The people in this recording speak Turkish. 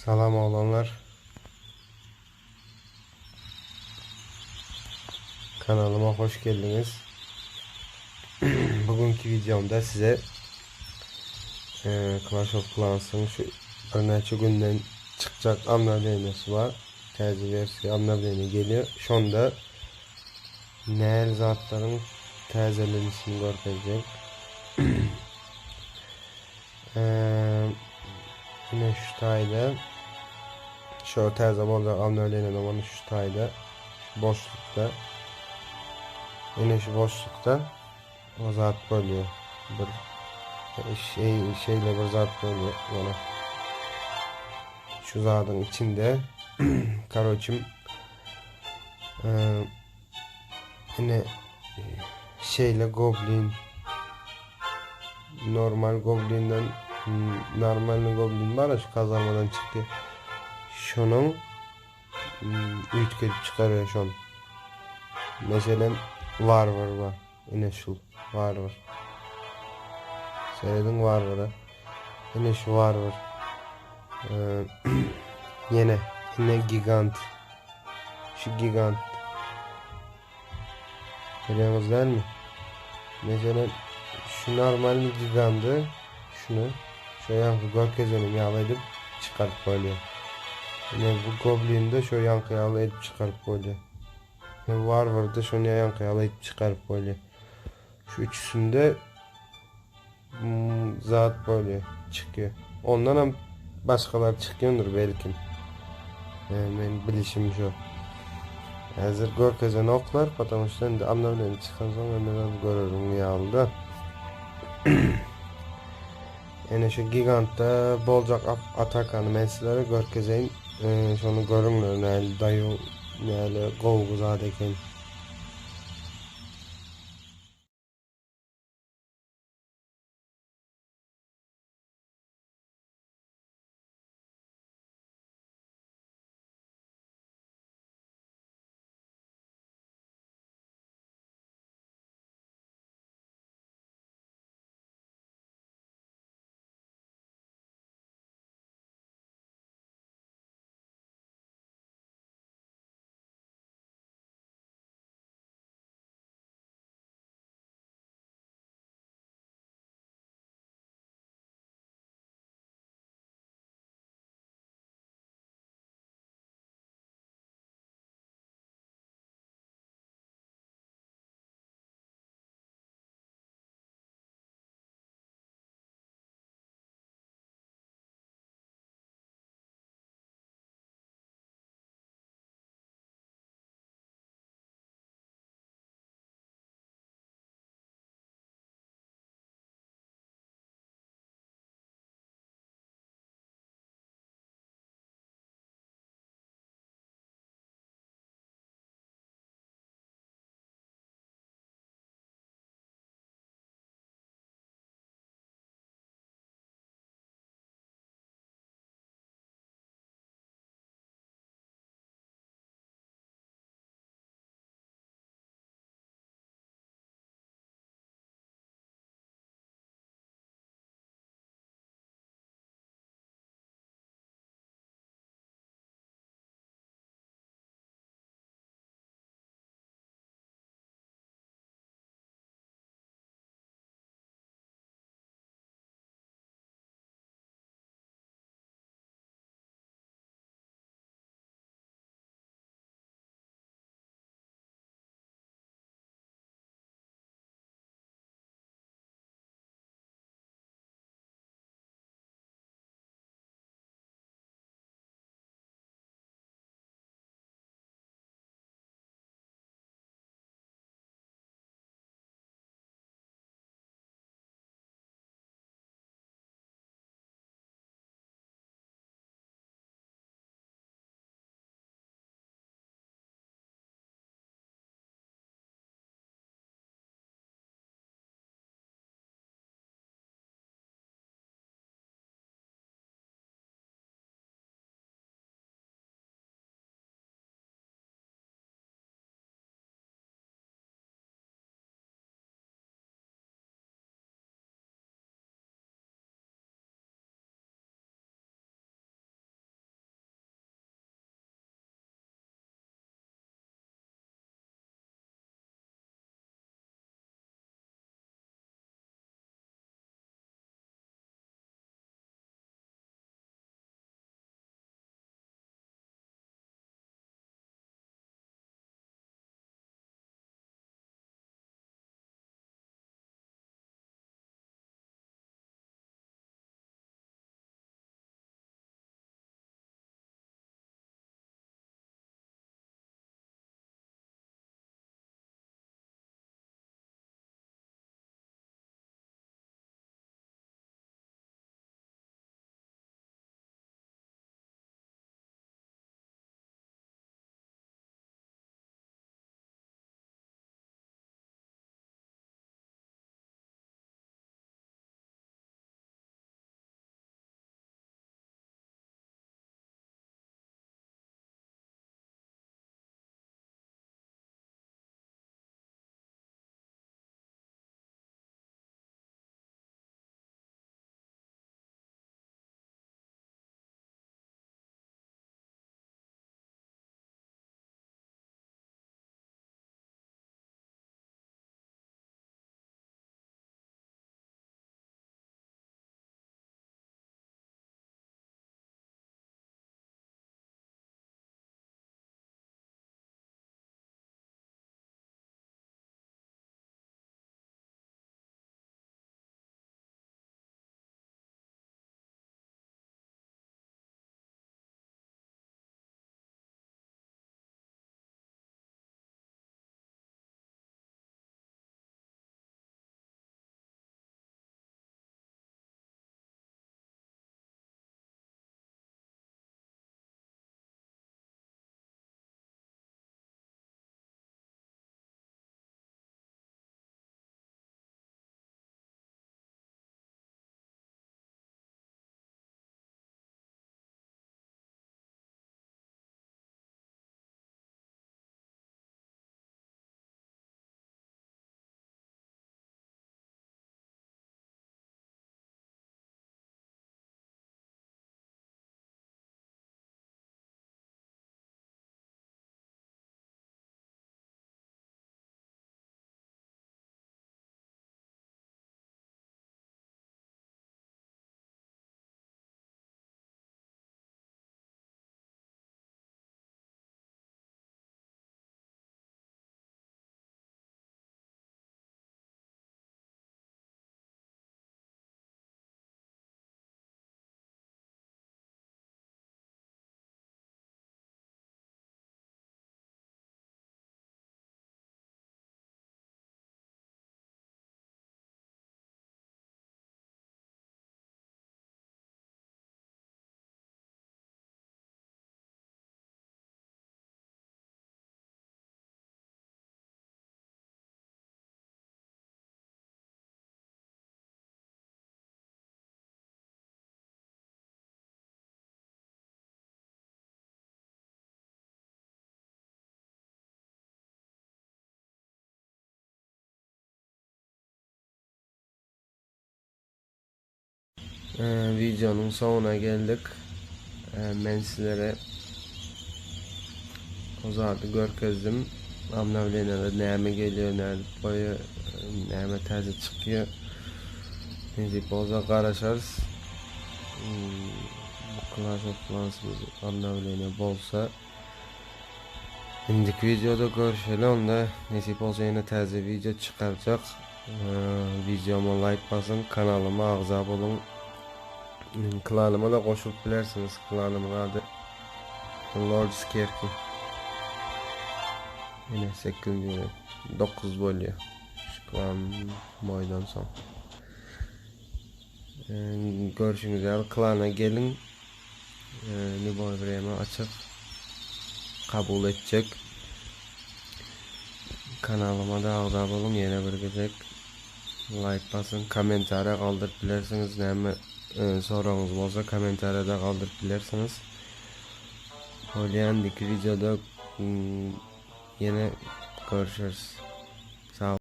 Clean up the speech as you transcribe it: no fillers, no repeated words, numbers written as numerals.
Selam oğlanlar. Kanalıma hoş geldiniz. Bugünkü videomda size Clash of Clans'ın şu örneğin günden çıkacak amnavlenesi var. Tercih versiye amnavleni geliyor. Şu anda neel zatların tazelenmesini göreceğiz. Yine şu tayda şu taze olacak amnavlenen ama şu tayda boşlukta yine şu boşlukta o zat bölüyor. Şeyle bir zat bölüyor bana. Şu zatın içinde karoçum yine şeyle goblin normal goblinden normal goblin var ya şu kazanmadan çıktı. Şunun ütkelip çıkarıyor şun. Mesela var. Yine şu var. Seyredin var. Yine şu var. Yine gigant. Şu gigant. Biliyorsunuz değil mi? Mesela şu normal bir gigandı. Şu yankı gökyüzünü yağlayıp çıkarıp koyuyor. Yine bu goblin de şu yankı yağlayıp çıkarıp koyuyor. Var da şunu yankı yağlayıp çıkarıp koyuyor. Şu üçüsünde zat böyle çıkıyor. Ondan hem başkalar çıkıyordur belki. Ben bilişim şu. Hazır gökyüzüne oklar, потому что endi amnavlen çıkan sonra neler görürüm yağıldı. Yani şu gigantta bolcak atakanı mesela görkezeyin şunu görünür näli dayı näli gowgu zat eken. Videonun sonuna geldik. Ben sizlere uzadı görkezdim. Amnavlenede neyme geliyor, nerede boyu, neyme terzi çıkıyor. Neyse boza karışarız. Bu Clash of Clans'ımız amnavlene bolsa. İndiki videoda görüşelim. Onda nasip olsa yine taze video çıkaracak. Videoma like basın, kanalıma ağza olun. Klanıma da koşup bilersiniz. Klanımın adı Lord Skerki. Yine 8. 9 bölüyor. Şu klan boydan son. Görüşünüz üzere klana gelin. Niboy Vrema açık kabul edecek. Kanalıma da ağza olun. Yine bir gezek like basın, komentara kaldırıp bilersiniz. Neyme sorunuz olsa komentarda kaldırıp bilersiniz. Holyandaki videoda yine görüşürüz. Sağ olun.